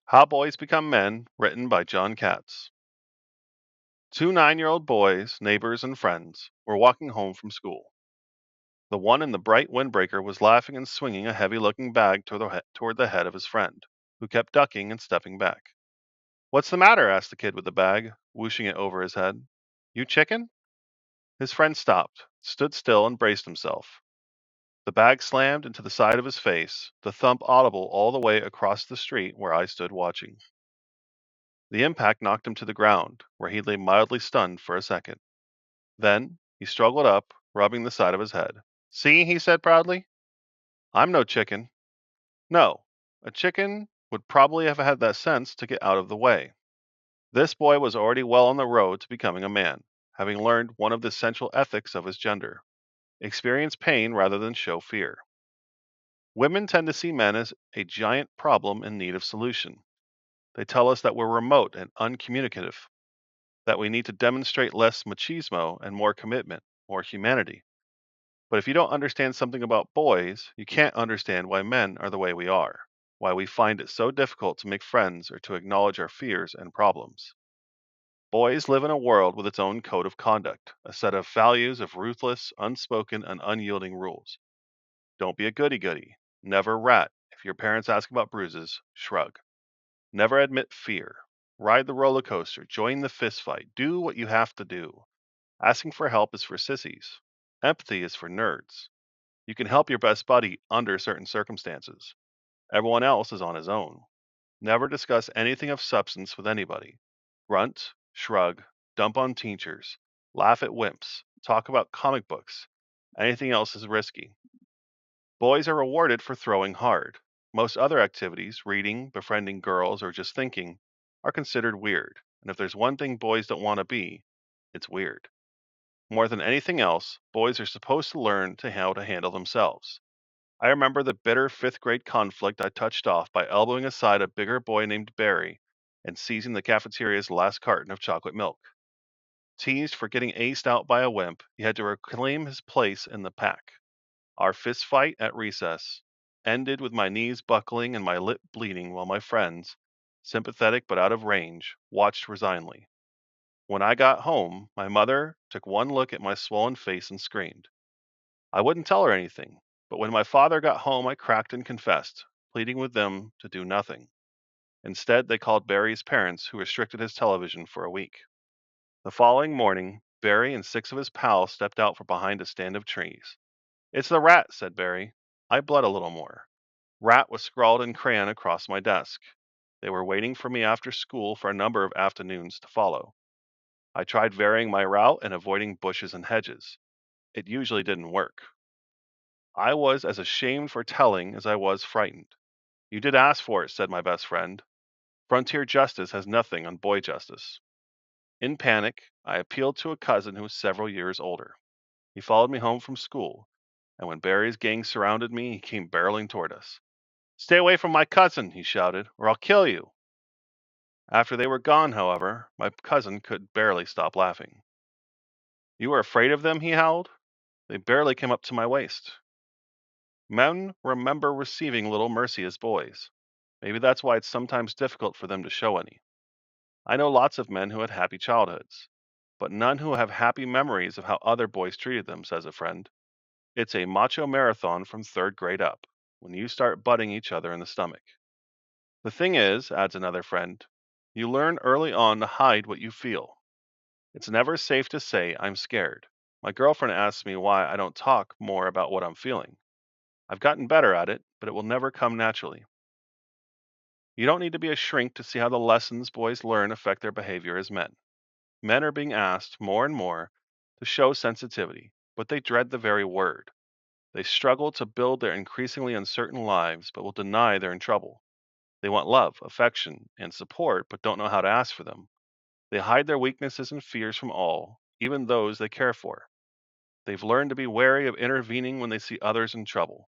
How Boys Become Men, written by John Katz. Two 9-year-old boys, neighbors, and friends, were walking home from school. The one in the bright windbreaker was laughing and swinging a heavy looking bag toward the head of his friend, who kept ducking and stepping back. "What's the matter?" asked the kid with the bag, whooshing it over his head. "You chicken?" His friend stopped, stood still, and braced himself. The bag slammed into the side of his face, the thump audible all the way across the street where I stood watching. The impact knocked him to the ground, where he lay mildly stunned for a second. Then he struggled up, rubbing the side of his head. "See," he said proudly, "I'm no chicken." No, a chicken would probably have had that sense to get out of the way. This boy was already well on the road to becoming a man, having learned one of the essential ethics of his gender: experience pain rather than show fear. Women tend to see men as a giant problem in need of solution. They tell us that we're remote and uncommunicative, that we need to demonstrate less machismo and more commitment, more humanity. But if you don't understand something about boys, you can't understand why men are the way we are, why we find it so difficult to make friends or to acknowledge our fears and problems. Boys live in a world with its own code of conduct, a set of values of ruthless, unspoken, and unyielding rules. Don't be a goody goody. Never rat. If your parents ask about bruises, shrug. Never admit fear. Ride the roller coaster. Join the fist fight. Do what you have to do. Asking for help is for sissies. Empathy is for nerds. You can help your best buddy under certain circumstances. Everyone else is on his own. Never discuss anything of substance with anybody. Grunt, shrug, dump on teachers, laugh at wimps, talk about comic books. Anything else is risky. Boys are rewarded for throwing hard. Most other activities, reading, befriending girls, or just thinking, are considered weird. And if there's one thing boys don't want to be, it's weird. More than anything else, boys are supposed to learn how to handle themselves. I remember the bitter fifth grade conflict I touched off by elbowing aside a bigger boy named Barry and seizing the cafeteria's last carton of chocolate milk. Teased for getting aced out by a wimp, he had to reclaim his place in the pack. Our fist fight at recess ended with my knees buckling and my lip bleeding while my friends, sympathetic but out of range, watched resignedly. When I got home, my mother took one look at my swollen face and screamed. I wouldn't tell her anything, but when my father got home, I cracked and confessed, pleading with them to do nothing. Instead, they called Barry's parents, who restricted his television for a week. The following morning, Barry and 6 of his pals stepped out from behind a stand of trees. "It's the rat," said Barry. I bled a little more. Rat was scrawled in crayon across my desk. They were waiting for me after school for a number of afternoons to follow. I tried varying my route and avoiding bushes and hedges. It usually didn't work. I was as ashamed for telling as I was frightened. "You did ask for it," said my best friend. "Frontier justice has nothing on boy justice." In panic, I appealed to a cousin who was several years older. He followed me home from school, and when Barry's gang surrounded me, he came barreling toward us. "Stay away from my cousin," he shouted, "or I'll kill you." After they were gone, however, my cousin could barely stop laughing. "You were afraid of them?" he howled. "They barely came up to my waist." Men remember receiving little mercy as boys. Maybe that's why it's sometimes difficult for them to show any. I know lots of men who had happy childhoods, but none who have happy memories of how other boys treated them, says a friend. It's a macho marathon from third grade up, when you start butting each other in the stomach. The thing is, adds another friend, you learn early on to hide what you feel. It's never safe to say, "I'm scared." My girlfriend asks me why I don't talk more about what I'm feeling. I've gotten better at it, but it will never come naturally. You don't need to be a shrink to see how the lessons boys learn affect their behavior as men. Men are being asked more and more to show sensitivity, but they dread the very word. They struggle to build their increasingly uncertain lives, but will deny they're in trouble. They want love, affection, and support, but don't know how to ask for them. They hide their weaknesses and fears from all, even those they care for. They've learned to be wary of intervening when they see others in trouble.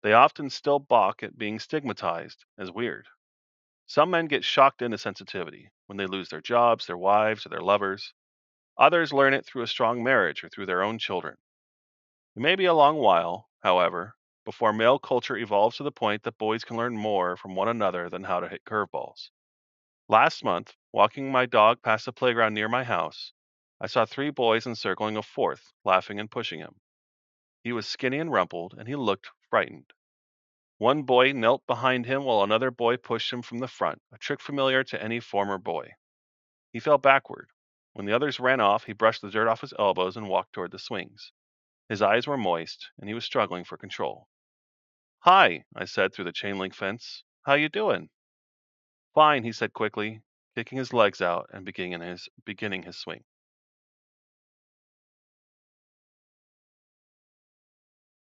They often still balk at being stigmatized as weird. Some men get shocked into sensitivity when they lose their jobs, their wives, or their lovers. Others learn it through a strong marriage or through their own children. It may be a long while, however. before male culture evolves to the point that boys can learn more from one another than how to hit curveballs. Last month, walking my dog past a playground near my house, I saw three boys encircling a fourth, laughing and pushing him. He was skinny and rumpled, and he looked frightened. One boy knelt behind him while another boy pushed him from the front, a trick familiar to any former boy. He fell backward. When the others ran off, he brushed the dirt off his elbows and walked toward the swings. His eyes were moist, and he was struggling for control. "Hi," I said through the chain link fence. "How you doing?" "Fine," he said quickly, kicking his legs out and beginning his swing.